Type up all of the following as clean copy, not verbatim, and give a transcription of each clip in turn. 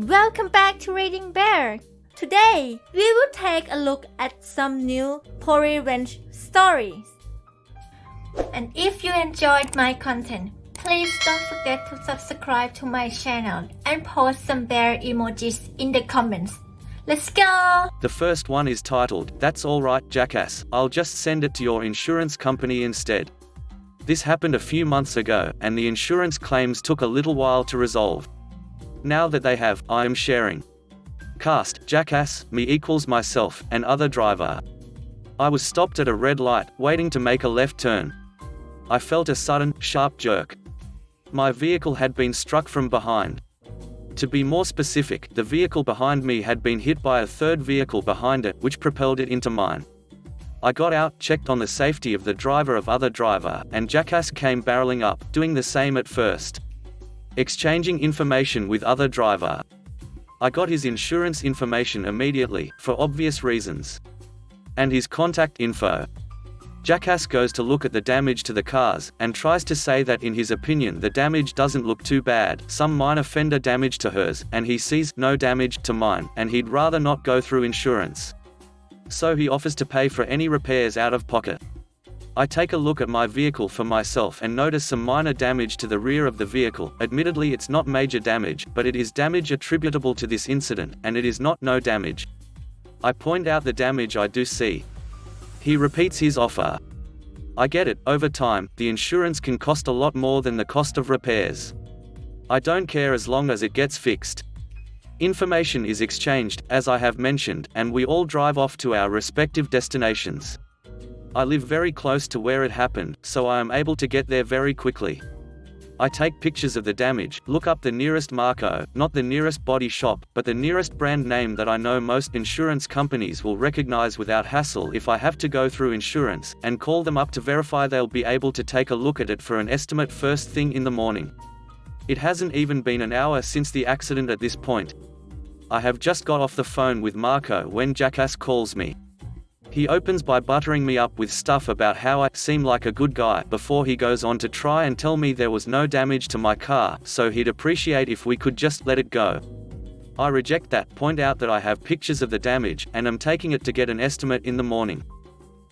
Welcome back to ReadingBear. Today, we will take a look at some new revenge stories. And if you enjoyed my content, please don't forget to subscribe to my channel and post some bear emojis in the comments. Let's go! The first one is titled, "That's Alright, Jackass, I'll just send it to your insurance company instead." This happened a few months ago, and the insurance claims took a little while to resolve. Now that they have, I am sharing. Cast, Jackass, me equals myself, and other driver. I was stopped at a red light, waiting to make a left turn. I felt a sudden, sharp jerk. My vehicle had been struck from behind. To be more specific, the vehicle behind me had been hit by a third vehicle behind it, which propelled it into mine. I got out, checked on the safety of the driver of other driver, and Jackass came barreling up, doing the same at first. Exchanging information with other driver. I got his insurance information immediately, for obvious reasons. And his contact info. Jackass goes to look at the damage to the cars, and tries to say that in his opinion the damage doesn't look too bad, some minor fender damage to hers, and he sees no damage to mine, and he'd rather not go through insurance. So he offers to pay for any repairs out of pocket. I take a look at my vehicle for myself and notice some minor damage to the rear of the vehicle. Admittedly, it's not major damage, but it is damage attributable to this incident, and it is not no damage. I point out the damage I do see. He repeats his offer. I get it, over time, the insurance can cost a lot more than the cost of repairs. I don't care as long as it gets fixed. Information is exchanged, as I have mentioned, and we all drive off to our respective destinations. I live very close to where it happened, so I am able to get there very quickly. I take pictures of the damage, look up the nearest Marco, not the nearest body shop, but the nearest brand name that I know most insurance companies will recognize without hassle if I have to go through insurance, and call them up to verify they'll be able to take a look at it for an estimate first thing in the morning. It hasn't even been an hour since the accident at this point. I have just got off the phone with Marco when Jackass calls me. He opens by buttering me up with stuff about how I seem like a good guy before he goes on to try and tell me there was no damage to my car, so he'd appreciate if we could just let it go. I reject that, point out that I have pictures of the damage, and am taking it to get an estimate in the morning.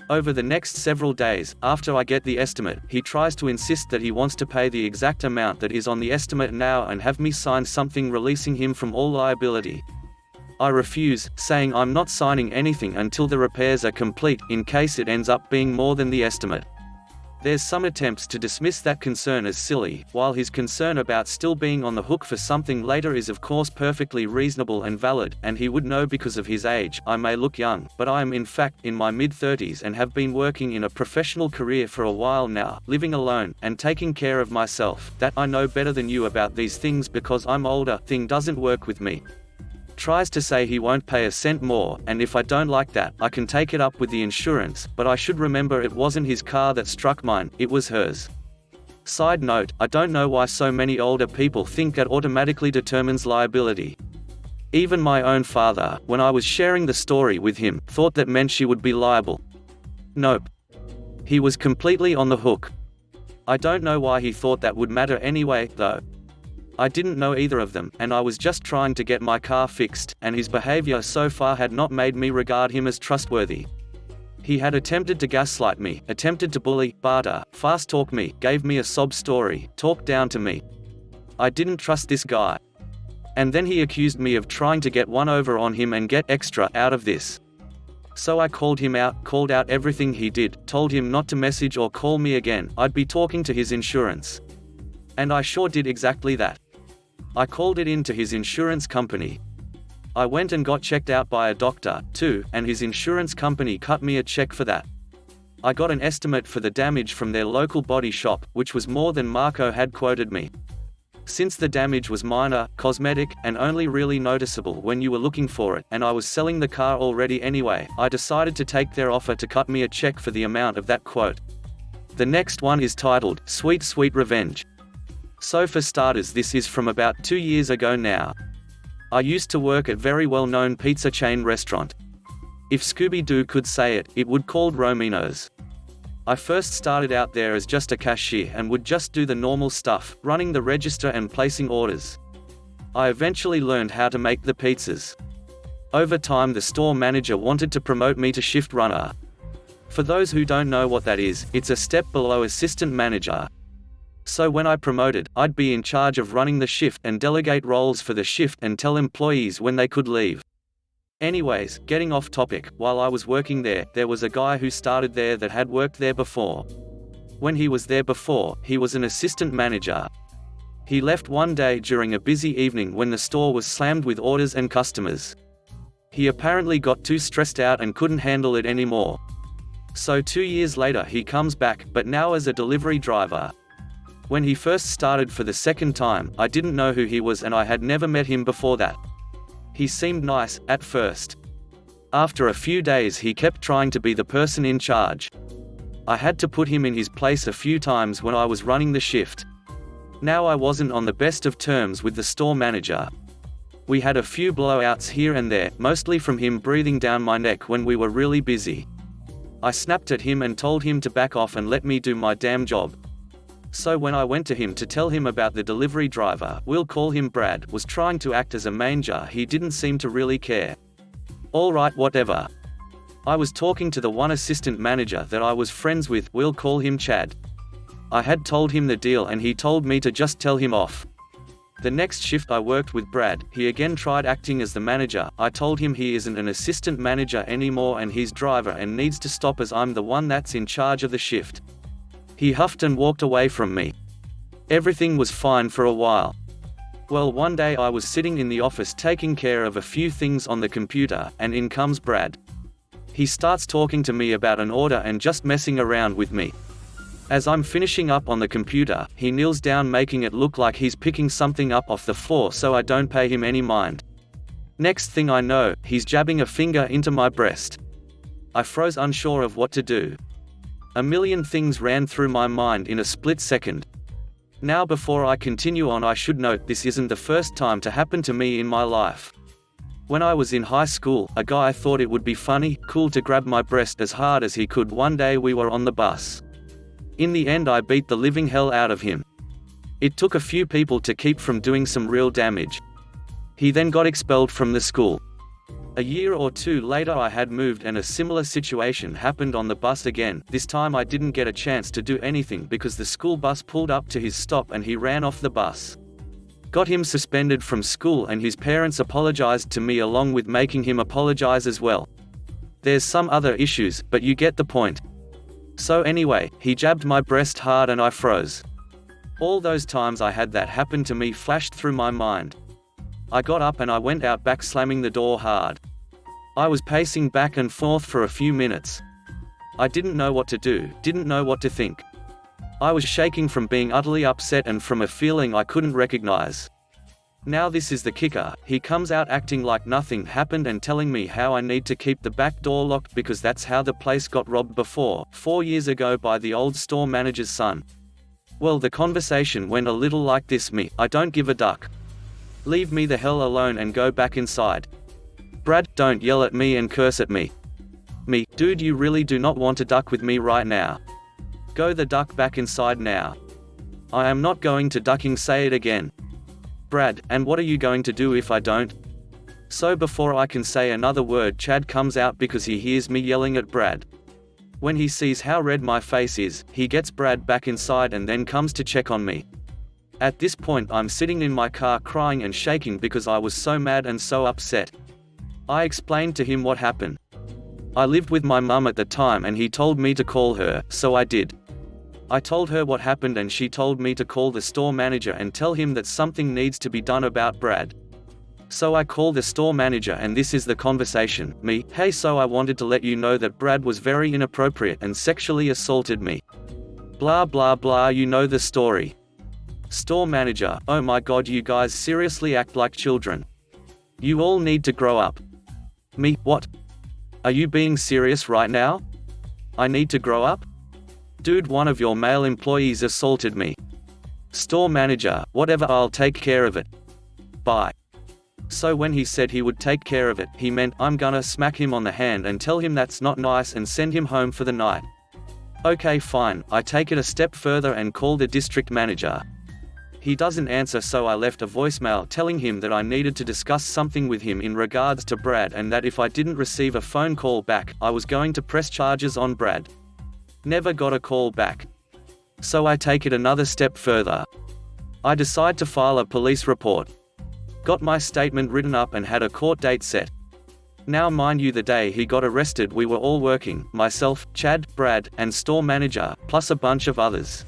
Over the next several days, after I get the estimate, he tries to insist that he wants to pay the exact amount that is on the estimate now and have me sign something releasing him from all liability. I refuse, saying I'm not signing anything until the repairs are complete, in case it ends up being more than the estimate. There's some attempts to dismiss that concern as silly, while his concern about still being on the hook for something later is of course perfectly reasonable and valid, and he would know because of his age. I may look young, but I am in fact in my mid-30s and have been working in a professional career for a while now, living alone, and taking care of myself. That I know better than you about these things because I'm older. Thing doesn't work with me. Tries to say he won't pay a cent more, and if I don't like that, I can take it up with the insurance, but I should remember it wasn't his car that struck mine, it was hers. Side note, I don't know why so many older people think that automatically determines liability. Even my own father, when I was sharing the story with him, thought that meant she would be liable. Nope. He was completely on the hook. I don't know why he thought that would matter anyway, though. I didn't know either of them, and I was just trying to get my car fixed, and his behavior so far had not made me regard him as trustworthy. He had attempted to gaslight me, attempted to bully, barter, fast talk me, gave me a sob story, talked down to me. I didn't trust this guy. And then he accused me of trying to get one over on him and get extra out of this. So I called him out, called out everything he did, told him not to message or call me again, I'd be talking to his insurance. And I sure did exactly that. I called it in to his insurance company. I went and got checked out by a doctor, too, and his insurance company cut me a check for that. I got an estimate for the damage from their local body shop, which was more than Marco had quoted me. Since the damage was minor, cosmetic, and only really noticeable when you were looking for it, and I was selling the car already anyway, I decided to take their offer to cut me a check for the amount of that quote. The next one is titled, "Sweet Sweet Revenge." So for starters, this is from about 2 years ago now. I used to work at very well-known pizza chain restaurant. If Scooby-Doo could say it, it would called Romino's. I first started out there as just a cashier and would just do the normal stuff, running the register and placing orders. I eventually learned how to make the pizzas. Over time the store manager wanted to promote me to shift runner. For those who don't know what that is, it's a step below assistant manager. So when I promoted, I'd be in charge of running the shift and delegate roles for the shift and tell employees when they could leave. Anyways, getting off topic, while I was working there was a guy who started there that had worked there before. When he was there before, he was an assistant manager. He left one day during a busy evening when the store was slammed with orders and customers. He apparently got too stressed out and couldn't handle it anymore. So 2 years later he comes back, but now as a delivery driver. When he first started for the second time, I didn't know who he was and I had never met him before that. He seemed nice, at first. After a few days he kept trying to be the person in charge. I had to put him in his place a few times when I was running the shift. Now I wasn't on the best of terms with the store manager. We had a few blowouts here and there, mostly from him breathing down my neck when we were really busy. I snapped at him and told him to back off and let me do my damn job. So when I went to him to tell him about the delivery driver, we'll call him Brad, was trying to act as a manager, he didn't seem to really care. Alright, whatever. I was talking to the one assistant manager that I was friends with, we'll call him Chad. I had told him the deal and he told me to just tell him off. The next shift I worked with Brad, he again tried acting as the manager. I told him he isn't an assistant manager anymore and he's driver and needs to stop as I'm the one that's in charge of the shift. He huffed and walked away from me. Everything was fine for a while. Well, one day I was sitting in the office taking care of a few things on the computer, and in comes Brad. He starts talking to me about an order and just messing around with me. As I'm finishing up on the computer, he kneels down making it look like he's picking something up off the floor so I don't pay him any mind. Next thing I know, he's jabbing a finger into my breast. I froze, unsure of what to do. A million things ran through my mind in a split second. Now before I continue on, I should note this isn't the first time to happen to me in my life. When I was in high school, a guy thought it would be funny, cool to grab my breast as hard as he could. One day we were on the bus. In the end I beat the living hell out of him. It took a few people to keep from doing some real damage. He then got expelled from the school. A year or two later I had moved and a similar situation happened on the bus again. This time I didn't get a chance to do anything because the school bus pulled up to his stop and he ran off the bus. Got him suspended from school and his parents apologized to me along with making him apologize as well. There's some other issues, but you get the point. So anyway, he jabbed my breast hard and I froze. All those times I had that happen to me flashed through my mind. I got up and I went out back, slamming the door hard. I was pacing back and forth for a few minutes. I didn't know what to do, didn't know what to think. I was shaking from being utterly upset and from a feeling I couldn't recognize. Now this is the kicker, he comes out acting like nothing happened and telling me how I need to keep the back door locked because that's how the place got robbed before, 4 years ago, by the old store manager's son. Well, the conversation went a little like this: me, I don't give a duck. Leave me the hell alone and go back inside. Brad, don't yell at me and curse at me. Me, dude, you really do not want to duck with me right now. Go the duck back inside now. I am not going to ducking, say it again. Brad, and what are you going to do if I don't? So before I can say another word, Chad comes out because he hears me yelling at Brad. When he sees how red my face is, he gets Brad back inside and then comes to check on me. At this point I'm sitting in my car crying and shaking because I was so mad and so upset. I explained to him what happened. I lived with my mum at the time and he told me to call her, so I did. I told her what happened and she told me to call the store manager and tell him that something needs to be done about Brad. So I called the store manager and this is the conversation: me, hey, so I wanted to let you know that Brad was very inappropriate and sexually assaulted me. Blah blah blah, you know the story. Store manager, oh my god, you guys seriously act like children. You all need to grow up. Me, what? Are you being serious right now? I need to grow up? Dude, one of your male employees assaulted me. Store manager, whatever, I'll take care of it. Bye. So when he said he would take care of it, he meant I'm gonna smack him on the hand and tell him that's not nice and send him home for the night. Okay, fine, I take it a step further and call the district manager. He doesn't answer, so I left a voicemail telling him that I needed to discuss something with him in regards to Brad, and that if I didn't receive a phone call back, I was going to press charges on Brad. Never got a call back. So I take it another step further. I decide to file a police report. Got my statement written up and had a court date set. Now mind you, the day he got arrested we were all working, myself, Chad, Brad, and store manager, plus a bunch of others.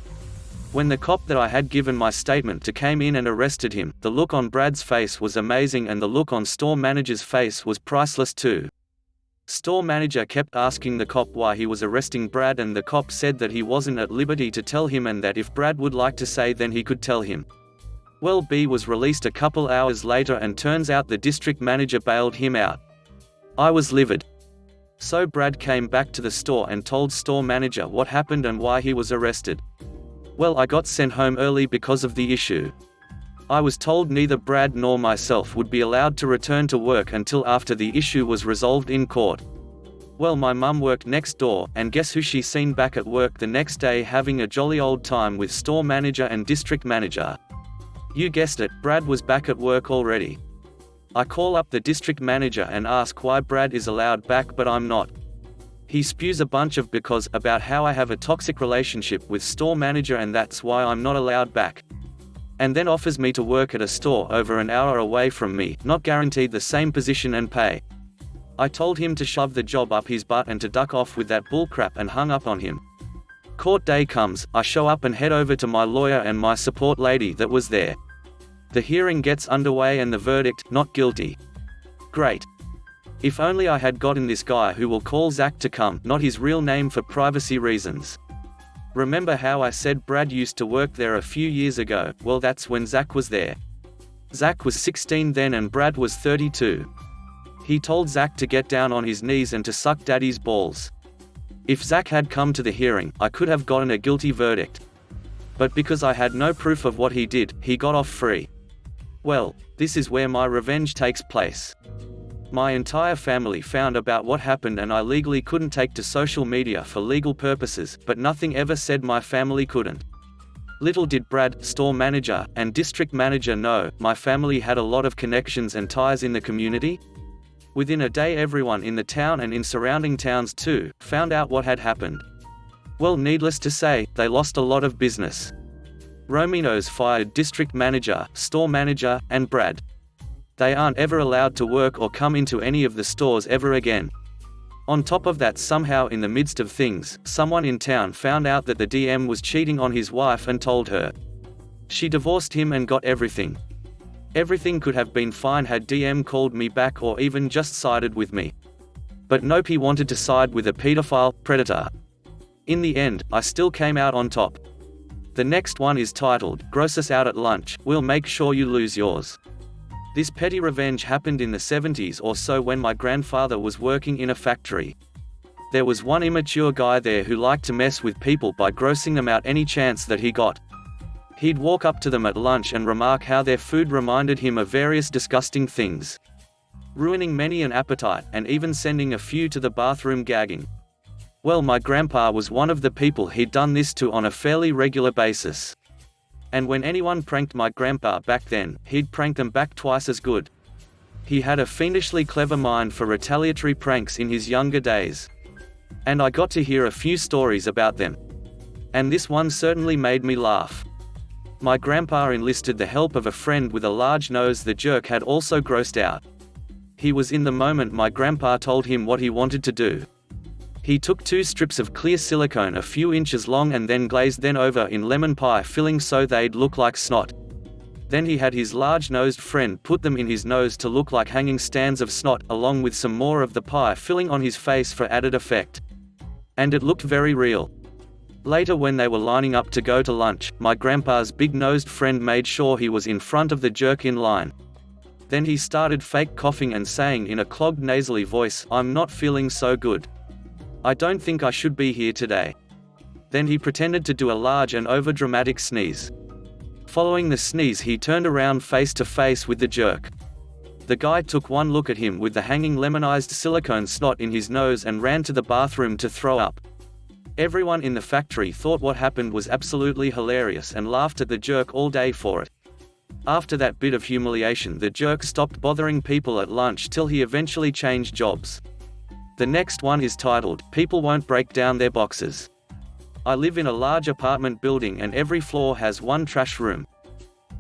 When the cop that I had given my statement to came in and arrested him, the look on Brad's face was amazing and the look on store manager's face was priceless too. Store manager kept asking the cop why he was arresting Brad, and the cop said that he wasn't at liberty to tell him and that if Brad would like to say then he could tell him. Well, B was released a couple hours later and turns out the district manager bailed him out. I was livid. So Brad came back to the store and told store manager what happened and why he was arrested. Well, I got sent home early because of the issue. I was told neither Brad nor myself would be allowed to return to work until after the issue was resolved in court. Well, my mum worked next door, and guess who she seen back at work the next day having a jolly old time with store manager and district manager. You guessed it, Brad was back at work already. I call up the district manager and ask why Brad is allowed back but I'm not. He spews a bunch of because about how I have a toxic relationship with store manager and that's why I'm not allowed back. And then offers me to work at a store over an hour away from me, not guaranteed the same position and pay. I told him to shove the job up his butt and to duck off with that bullcrap and hung up on him. Court day comes, I show up and head over to my lawyer and my support lady that was there. The hearing gets underway and the verdict, not guilty. Great. If only I had gotten this guy who will call Zach to come, not his real name for privacy reasons. Remember how I said Brad used to work there a few years ago? Well, that's when Zach was there. Zach was 16 then and Brad was 32. He told Zach to get down on his knees and to suck daddy's balls. If Zach had come to the hearing, I could have gotten a guilty verdict. But because I had no proof of what he did, he got off free. Well, this is where my revenge takes place. My entire family found about what happened and I legally couldn't take to social media for legal purposes, but nothing ever said my family couldn't. Little did Brad, store manager, and district manager know, my family had a lot of connections and ties in the community. Within a day everyone in the town and in surrounding towns too, found out what had happened. Well, needless to say, they lost a lot of business. Romino's fired district manager, store manager, and Brad. They aren't ever allowed to work or come into any of the stores ever again. On top of that, somehow in the midst of things, someone in town found out that the DM was cheating on his wife and told her. She divorced him and got everything. Everything could have been fine had DM called me back or even just sided with me. But nope, he wanted to side with a pedophile, predator. In the end, I still came out on top. The next one is titled, Gross Us Out at Lunch, We'll Make Sure You Lose Yours. This petty revenge happened in the 70s or so when my grandfather was working in a factory. There was one immature guy there who liked to mess with people by grossing them out any chance that he got. He'd walk up to them at lunch and remark how their food reminded him of various disgusting things, ruining many an appetite, and even sending a few to the bathroom gagging. Well, my grandpa was one of the people he'd done this to on a fairly regular basis. And when anyone pranked my grandpa back then, he'd prank them back twice as good. He had a fiendishly clever mind for retaliatory pranks in his younger days. And I got to hear a few stories about them. And this one certainly made me laugh. My grandpa enlisted the help of a friend with a large nose the jerk had also grossed out. He was in the moment my grandpa told him what he wanted to do. He took 2 strips of clear silicone a few inches long and then glazed them over in lemon pie filling so they'd look like snot. Then he had his large-nosed friend put them in his nose to look like hanging stands of snot, along with some more of the pie filling on his face for added effect. And it looked very real. Later, when they were lining up to go to lunch, my grandpa's big-nosed friend made sure he was in front of the jerk in line. Then he started fake coughing and saying in a clogged nasally voice, "I'm not feeling so good. I don't think I should be here today." Then he pretended to do a large and overdramatic sneeze. Following the sneeze, he turned around face to face with the jerk. The guy took one look at him with the hanging lemonized silicone snot in his nose and ran to the bathroom to throw up. Everyone in the factory thought what happened was absolutely hilarious and laughed at the jerk all day for it. After that bit of humiliation, the jerk stopped bothering people at lunch till he eventually changed jobs. The next one is titled, People Won't Break Down Their Boxes. I live in a large apartment building and every floor has one trash room.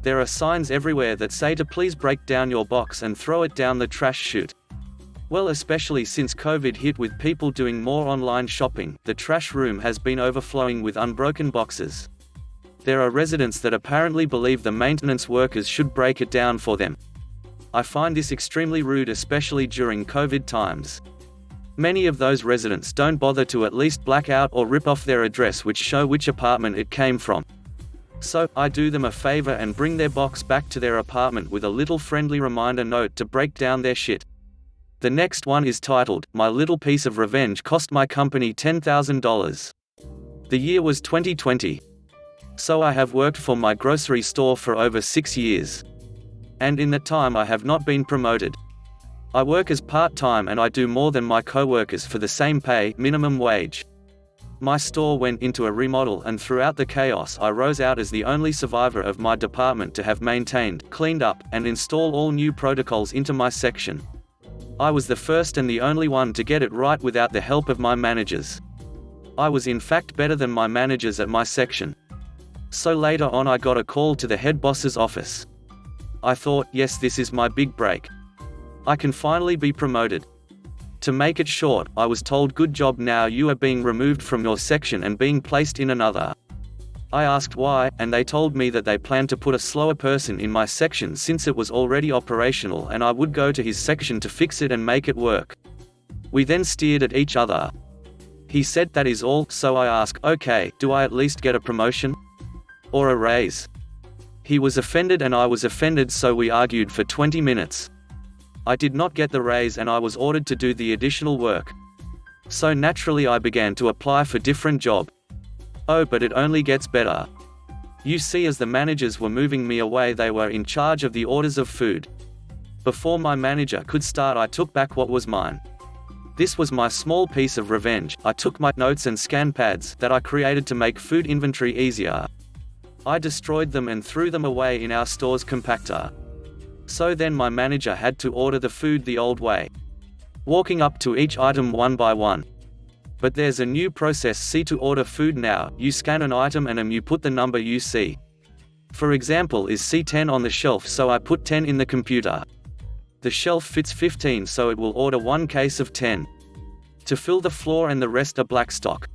There are signs everywhere that say to please break down your box and throw it down the trash chute. Well, especially since COVID hit with people doing more online shopping, the trash room has been overflowing with unbroken boxes. There are residents that apparently believe the maintenance workers should break it down for them. I find this extremely rude, especially during COVID times. Many of those residents don't bother to at least black out or rip off their address which show which apartment it came from. So, I do them a favor and bring their box back to their apartment with a little friendly reminder note to break down their shit. The next one is titled, My Little Piece of Revenge Cost My Company $10,000. The year was 2020. So I have worked for my grocery store for over 6 years. And in that time I have not been promoted. I work as part-time and I do more than my co-workers for the same pay, minimum wage. My store went into a remodel and throughout the chaos I rose out as the only survivor of my department to have maintained, cleaned up, and installed all new protocols into my section. I was the first and the only one to get it right without the help of my managers. I was in fact better than my managers at my section. So later on I got a call to the head boss's office. I thought, yes, this is my big break. I can finally be promoted. To make it short, I was told, good job, now you are being removed from your section and being placed in another. I asked why, and they told me that they planned to put a slower person in my section since it was already operational and I would go to his section to fix it and make it work. We then stared at each other. He said that is all, so I asked, okay, do I at least get a promotion? Or a raise? He was offended and I was offended, so we argued for 20 minutes. I did not get the raise and I was ordered to do the additional work. So naturally I began to apply for different job. Oh, but it only gets better. You see, as the managers were moving me away, they were in charge of the orders of food. Before my manager could start, I took back what was mine. This was my small piece of revenge. I took my notes and scan pads that I created to make food inventory easier. I destroyed them and threw them away in our store's compactor. So then my manager had to order the food the old way, walking up to each item one by one. But there's a new process. See, to order food now, you scan an item and you put the number you see. For example, is C10 on the shelf, so I put 10 in the computer. The shelf fits 15, so it will order one case of 10. To fill the floor and the rest are black stock.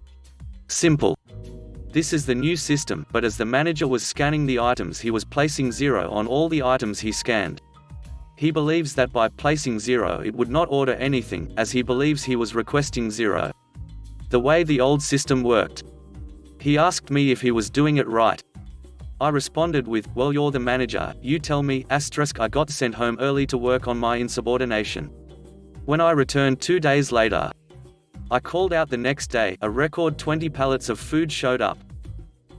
Simple. This is the new system, but as the manager was scanning the items, he was placing 0 on all the items he scanned. He believes that by placing 0 it would not order anything, as he believes he was requesting 0. The way the old system worked. He asked me if he was doing it right. I responded with, well, you're the manager, you tell me. I got sent home early to work on my insubordination. When I returned 2 days later, I called out the next day. A record 20 pallets of food showed up.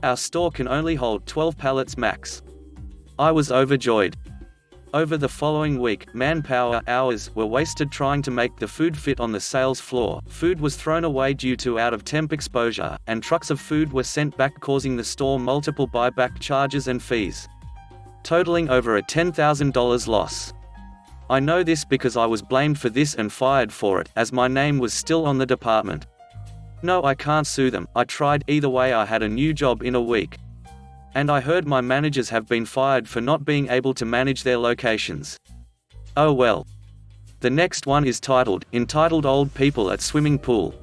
Our store can only hold 12 pallets max. I was overjoyed. Over the following week, manpower hours were wasted trying to make the food fit on the sales floor. Food was thrown away due to out of temp exposure, and trucks of food were sent back, causing the store multiple buyback charges and fees, totaling over a $10,000 loss. I know this because I was blamed for this and fired for it, as my name was still on the department. No, I can't sue them. I tried. Either way, I had a new job in a week. And I heard my managers have been fired for not being able to manage their locations. Oh well. The next one is entitled Old People at Swimming Pool.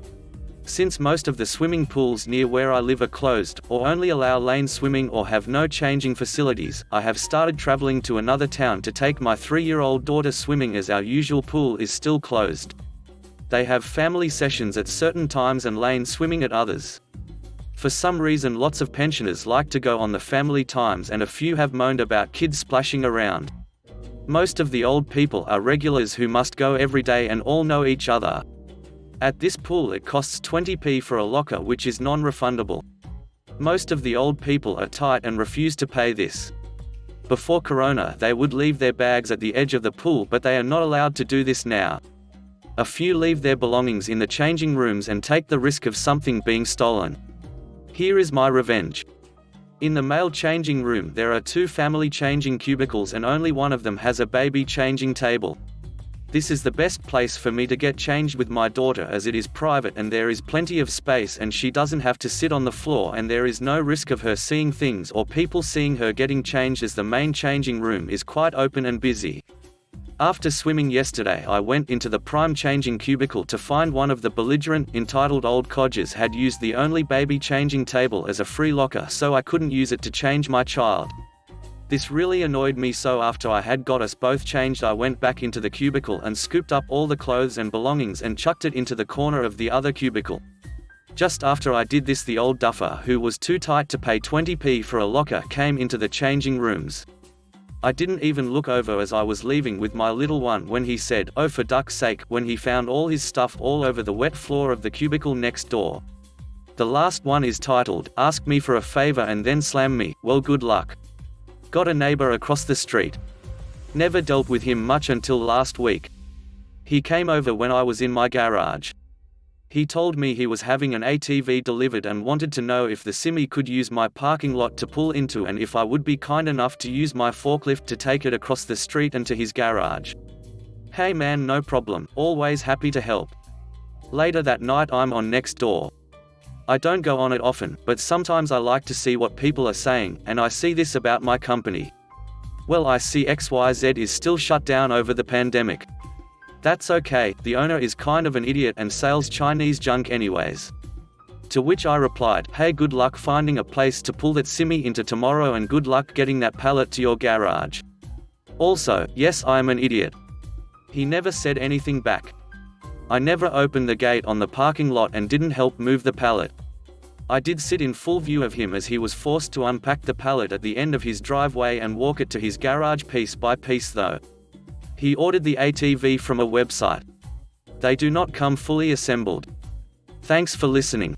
Since most of the swimming pools near where I live are closed, or only allow lane swimming or have no changing facilities, I have started traveling to another town to take my 3-year-old daughter swimming, as our usual pool is still closed. They have family sessions at certain times and lane swimming at others. For some reason, lots of pensioners like to go on the family times, and a few have moaned about kids splashing around. Most of the old people are regulars who must go every day and all know each other. At this pool it costs 20p for a locker, which is non-refundable. Most of the old people are tight and refuse to pay this. Before Corona they would leave their bags at the edge of the pool, but they are not allowed to do this now. A few leave their belongings in the changing rooms and take the risk of something being stolen. Here is my revenge. In the male changing room there are 2 family changing cubicles and only one of them has a baby changing table. This is the best place for me to get changed with my daughter as it is private and there is plenty of space and she doesn't have to sit on the floor and there is no risk of her seeing things or people seeing her getting changed as the main changing room is quite open and busy. After swimming yesterday I went into the prime changing cubicle to find one of the belligerent, entitled old codgers had used the only baby changing table as a free locker so I couldn't use it to change my child. This really annoyed me, so after I had got us both changed I went back into the cubicle and scooped up all the clothes and belongings and chucked it into the corner of the other cubicle. Just after I did this the old duffer who was too tight to pay 20p for a locker came into the changing rooms. I didn't even look over as I was leaving with my little one when he said, "Oh for duck's sake," when he found all his stuff all over the wet floor of the cubicle next door. The last one is titled, "Ask me for a favor and then slam me, well good luck." Got a neighbor across the street. Never dealt with him much until last week. He came over when I was in my garage. He told me he was having an ATV delivered and wanted to know if the Simi could use my parking lot to pull into and if I would be kind enough to use my forklift to take it across the street and to his garage. Hey man, no problem, always happy to help. Later that night I'm on next door. I don't go on it often, but sometimes I like to see what people are saying, and I see this about my company. Well, I see XYZ is still shut down over the pandemic. That's okay, the owner is kind of an idiot and sells Chinese junk anyways. To which I replied, hey, good luck finding a place to pull that Simi into tomorrow and good luck getting that pallet to your garage. Also, yes, I am an idiot. He never said anything back. I never opened the gate on the parking lot and didn't help move the pallet. I did sit in full view of him as he was forced to unpack the pallet at the end of his driveway and walk it to his garage piece by piece though. He ordered the ATV from a website. They do not come fully assembled. Thanks for listening.